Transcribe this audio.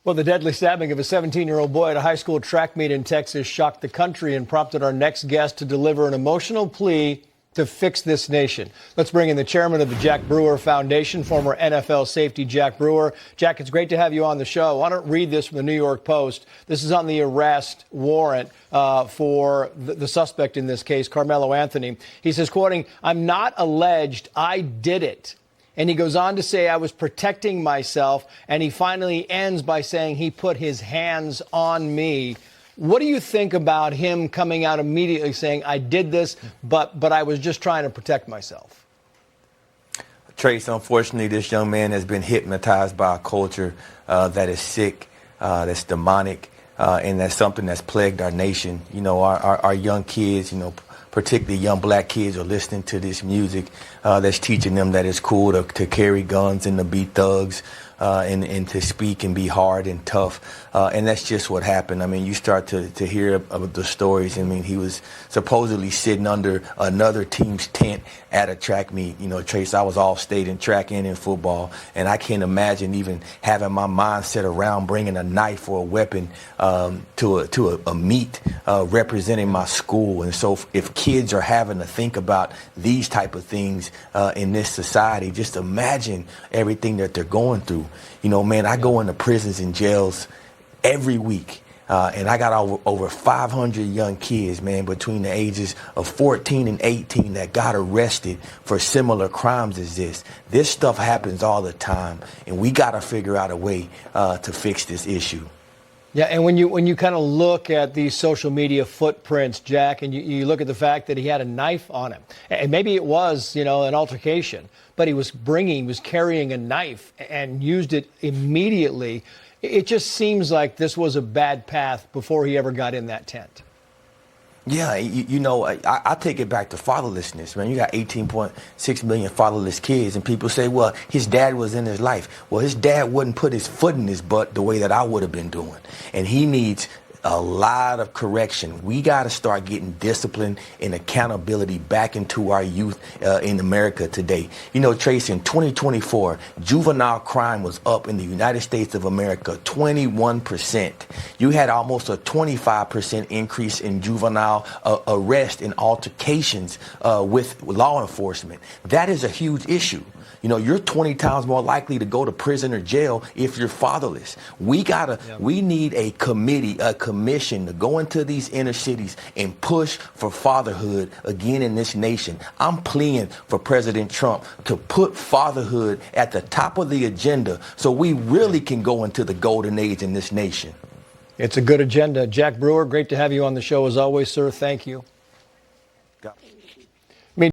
Well, the deadly stabbing of a 17-year-old boy at a high school track meet in Texas shocked the country and prompted our next guest to deliver an emotional plea to fix this nation. Let's bring in the chairman of the Jack Brewer Foundation, former NFL safety Jack Brewer. Jack, it's great to have you on the show. I want to read this from the New York Post. This is on the arrest warrant for the suspect in this case, Carmelo Anthony. He says, quoting, "I'm not alleged, I did it." And he goes on to say, "I was protecting myself." And he finally ends by saying he put his hands on me. What do you think about him coming out immediately saying, "I did this, but I was just trying to protect myself"? Trace, unfortunately, this young man has been hypnotized by a culture that is sick, that's demonic, and that's something that's plagued our nation. You know, our young kids, particularly young black kids, are listening to this music that's teaching them that it's cool to carry guns and to be thugs and to speak and be hard and tough. And that's just what happened. I mean, you start to hear of the stories. I mean, he was supposedly sitting under another team's tent at a track meet. Trace, I was all state in track and in football, and I can't imagine even having my mindset around bringing a knife or a weapon to a meet representing my school. And so if kids are having to think about these type of things in this society, just imagine everything that they're going through. Man, I go into prisons and jails every week. And I got over 500 young kids, man, between the ages of 14 and 18 that got arrested for similar crimes as this. This stuff happens all the time, and we got to figure out a way to fix this issue. Yeah, and when you kind of look at these social media footprints, Jack, and you look at the fact that he had a knife on him, and maybe it was, an altercation, but he was carrying a knife and used it immediately. It just seems like this was a bad path before he ever got in that tent. Yeah, I take it back to fatherlessness, man. You got 18.6 million fatherless kids, and people say, well, his dad was in his life. Well, his dad wouldn't put his foot in his butt the way that I would have been doing. And he needs a lot of correction. We got to start getting discipline and accountability back into our youth in America today. Trace, in 2024, juvenile crime was up in the United States of America 21%. You had almost a 25% increase in juvenile arrest and altercations with law enforcement. That is a huge issue. You're 20 times more likely to go to prison or jail if you're fatherless. We need a commission to go into these inner cities and push for fatherhood again in this nation. I'm pleading for President Trump to put fatherhood at the top of the agenda so we really can go into the golden age in this nation. It's a good agenda. Jack Brewer, great to have you on the show as always, sir. Thank you.